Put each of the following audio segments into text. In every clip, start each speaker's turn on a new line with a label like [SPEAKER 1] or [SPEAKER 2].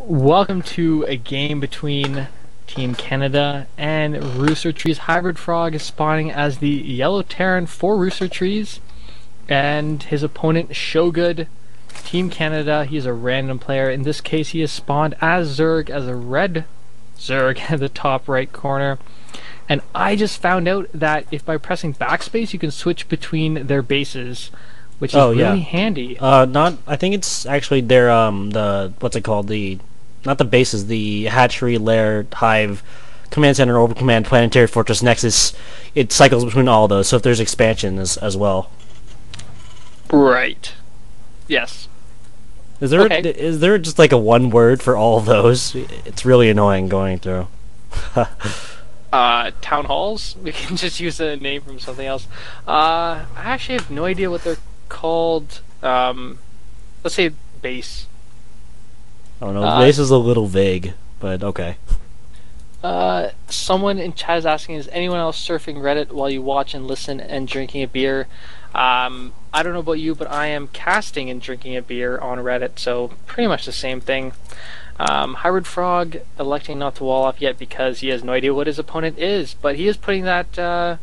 [SPEAKER 1] Welcome to a game between Team Canada and Rooster Trees. HybridFrog is spawning as the yellow Terran for Rooster Trees, and his opponent SHOWGOOD, Team Canada. He's a random player. In this case, he is spawned as Zerg, as a red Zerg at the top right corner. And I just found out that if by pressing backspace you can switch between their bases, which is really handy.
[SPEAKER 2] I think it's actually their the what's it called, the not the bases, the hatchery, lair, hive, command center, open command, planetary fortress, nexus. It cycles between all those. So if there's expansion as well.
[SPEAKER 1] Right. Yes.
[SPEAKER 2] Is there just like a one word for all of those? It's really annoying going through.
[SPEAKER 1] Town halls? We can just use a name from something else. I actually have no idea what they're called. Let's say base.
[SPEAKER 2] I don't know. Base is a little vague, but okay.
[SPEAKER 1] Someone in chat is asking, is anyone else surfing Reddit while you watch and listen and drinking a beer? I don't know about you, but I am casting and drinking a beer on Reddit, so pretty much the same thing. HybridFrog electing not to wall off yet because he has no idea what his opponent is, but he is putting that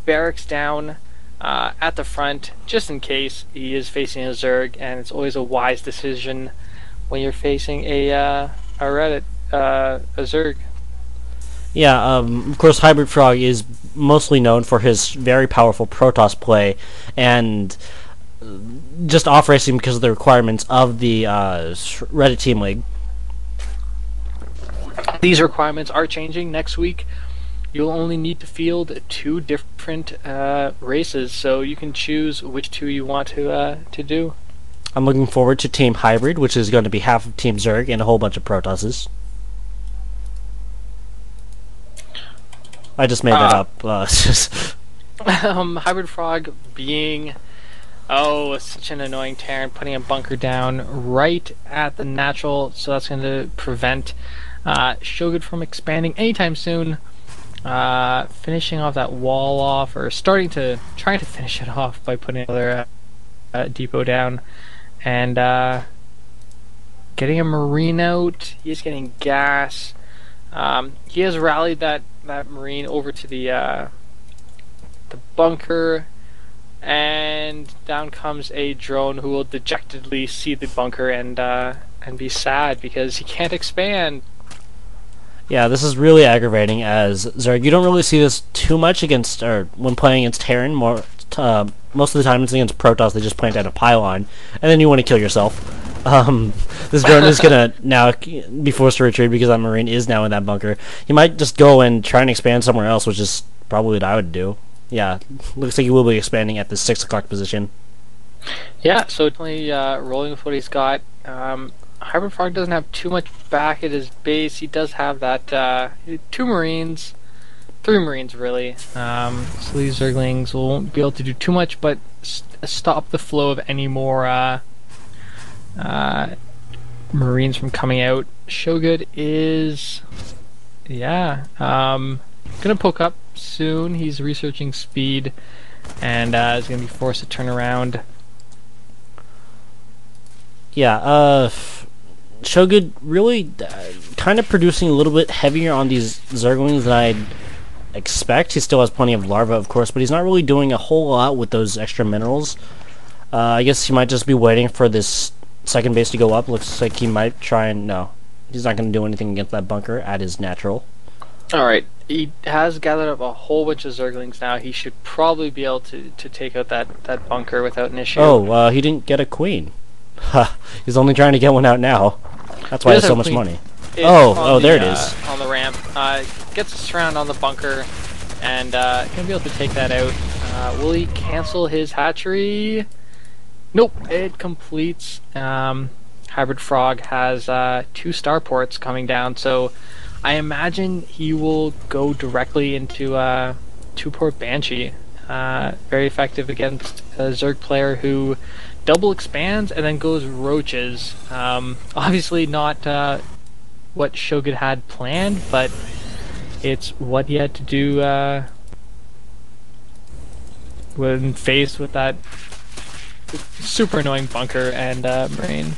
[SPEAKER 1] barracks down at the front just in case he is facing a Zerg, and it's always a wise decision when you're facing a Zerg.
[SPEAKER 2] Yeah, of course, HybridFrog is mostly known for his very powerful Protoss play and just off racing because of the requirements of the Reddit Team League.
[SPEAKER 1] These requirements are changing next week. You'll only need to field 2 different races, so you can choose which 2 you want to do.
[SPEAKER 2] I'm looking forward to Team Hybrid, which is going to be half of Team Zerg and a whole bunch of Protosses. I just made that up.
[SPEAKER 1] HybridFrog being such an annoying Terran, putting a bunker down right at the natural, so that's going to prevent SHOWGOOD from expanding anytime soon. Finishing off that wall off, or trying to finish it off by putting another depot down, and getting a marine out. He's getting gas. He has rallied that marine over to the bunker, and down comes a drone who will dejectedly see the bunker and be sad because he can't expand.
[SPEAKER 2] Yeah, this is really aggravating as Zerg. You don't really see this too much when playing against Terran. Most of the time it's against Protoss. They just plant down a pylon, and then you want to kill yourself. This drone is gonna now be forced to retreat because that marine is now in that bunker. He might just go and try and expand somewhere else, which is probably what I would do. Yeah, looks like he will be expanding at the 6 o'clock position.
[SPEAKER 1] Yeah, so definitely rolling with what he's got. HybridFrog doesn't have too much back at his base. He does have that 2 marines, 3 marines really. So these Zerglings won't be able to do too much, but stop the flow of any more marines from coming out. SHOWGOOD is gonna poke up soon. He's researching speed and is gonna be forced to turn around.
[SPEAKER 2] Yeah, SHOWGOOD really kind of producing a little bit heavier on these Zerglings than I'd expect. He still has plenty of larvae, of course, but he's not really doing a whole lot with those extra minerals. I guess he might just be waiting for this second base to go up. Looks like he might try and... No, he's not going to do anything against that bunker at his natural.
[SPEAKER 1] Alright, he has gathered up a whole bunch of Zerglings now. He should probably be able to take out that bunker without an issue.
[SPEAKER 2] Oh, he didn't get a queen. He's only trying to get one out now. That's why he has so much money. There it is.
[SPEAKER 1] On the ramp. Gets a surround on the bunker, and gonna be able to take that out. Will he cancel his hatchery? Nope, it completes. HybridFrog has 2 starports coming down, so I imagine he will go directly into 2-port Banshee. Very effective against a Zerg player who double expands and then goes roaches. Obviously not what SHOWGOOD had planned, but it's what he had to do when faced with that super annoying bunker and marine.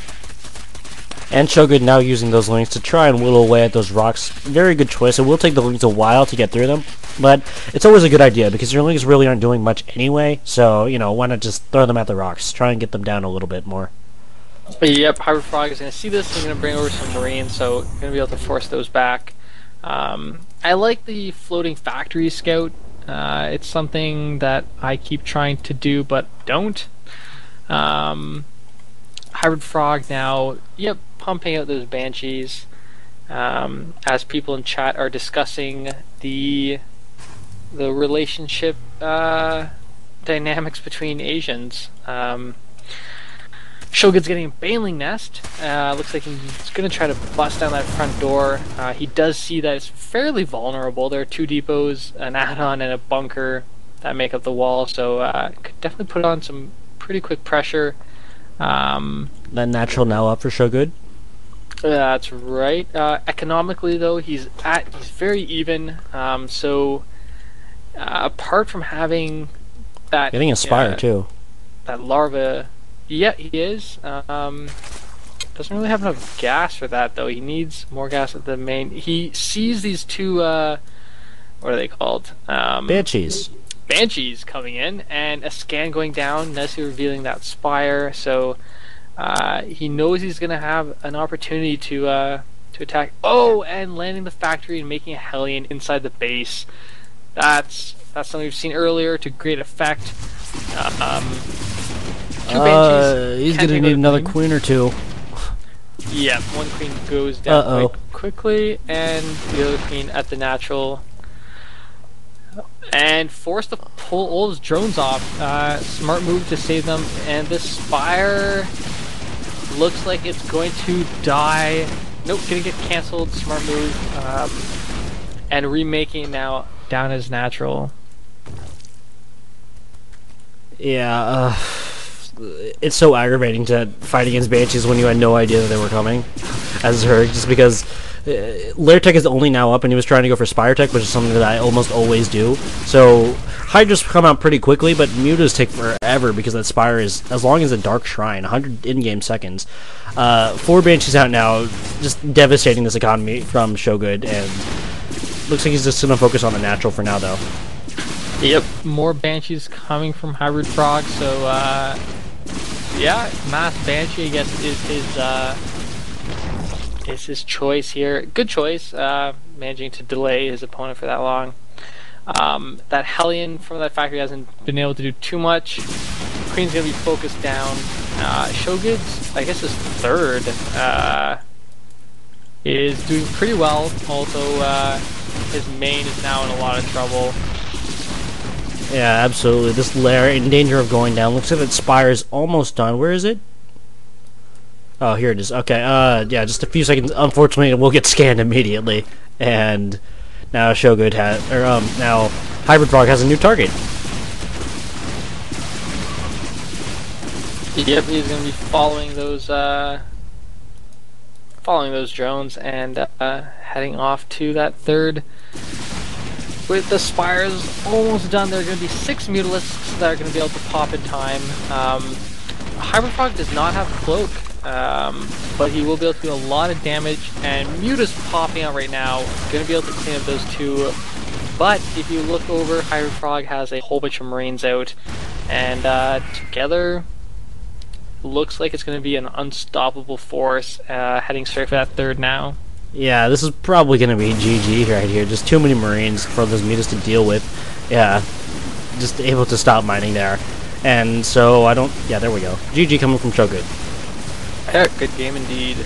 [SPEAKER 2] And SHOWGOOD now using those links to try and whittle away at those rocks. Very good choice. It will take the links a while to get through them, but it's always a good idea because your links really aren't doing much anyway, so, you know, why not just throw them at the rocks? Try and get them down a little bit more.
[SPEAKER 1] Yep, HybridFrog is going to see this. He's going to bring over some Marines, so going to be able to force those back. I like the floating factory scout. It's something that I keep trying to do, but don't. HybridFrog now, yep, pumping out those Banshees. As people in chat are discussing the relationship dynamics between Asians. SHOWGOOD's getting a Baneling Nest. Looks like he's going to try to bust down that front door. He does see that it's fairly vulnerable. There are 2 depots, an add-on, and a bunker that make up the wall, so could definitely put on some pretty quick pressure.
[SPEAKER 2] That natural now up for SHOWGOOD?
[SPEAKER 1] That's right. Economically, though, he's very even. So apart from having that,
[SPEAKER 2] getting a Spire too.
[SPEAKER 1] That larva. Yeah, he is. Doesn't really have enough gas for that, though. He needs more gas at the main. He sees these 2, what are they called?
[SPEAKER 2] Banshees.
[SPEAKER 1] Banshees coming in, and a scan going down, nicely revealing that Spire. So he knows he's going to have an opportunity to attack. Oh, and landing the factory and making a Hellion inside the base. That's something we've seen earlier to great effect. 2 Banshees.
[SPEAKER 2] He's going to need another queen or 2.
[SPEAKER 1] Yeah, 1 queen goes down quite quickly, and the other queen at the natural. And forced to pull all his drones off. Smart move to save them, and this Spire looks like it's going to die. Nope, gonna get cancelled. Smart move. And remaking it now down as natural.
[SPEAKER 2] Yeah, it's so aggravating to fight against Banshees when you had no idea that they were coming as Zerg, just because Lair Tech is only now up and he was trying to go for Spire Tech, which is something that I almost always do. So Hydra's come out pretty quickly, but Mutas take forever because that Spire is as long as a Dark Shrine, 100 in-game seconds. 4 Banshees out now, just devastating this economy from SHOWGOOD, and looks like he's just going to focus on the natural for now, though.
[SPEAKER 1] Yep, more Banshees coming from HybridFrog, so yeah, Mass Banshee, I guess, is his choice here. Good choice, managing to delay his opponent for that long. That Hellion from that factory hasn't been able to do too much. Queen's going to be focused down. SHOWGOOD's, I guess, his 3rd, is doing pretty well, although his main is now in a lot of trouble.
[SPEAKER 2] Yeah, absolutely. This Lair in danger of going down. Looks like that Spire is almost done. Where is it? Oh, here it is. Okay, yeah, just a few seconds. Unfortunately, it will get scanned immediately. And now SHOWGOOD has, or now HybridFrog has a new target.
[SPEAKER 1] Yep, he's going to be following those drones and heading off to that 3rd. With the Spires almost done, there are going to be 6 Mutalisks that are going to be able to pop in time. HybridFrog does not have Cloak, but he will be able to do a lot of damage, and Muta's popping out right now, going to be able to clean up those 2. But if you look over, HybridFrog has a whole bunch of Marines out, and together, looks like it's going to be an unstoppable force, heading straight for that 3rd now.
[SPEAKER 2] Yeah, this is probably going to be GG right here. Just too many Marines for those Mutas to deal with. Yeah, just able to stop mining there. And so I don't... Yeah, there we go. GG coming from SHOWGOOD.
[SPEAKER 1] Yeah, good game indeed.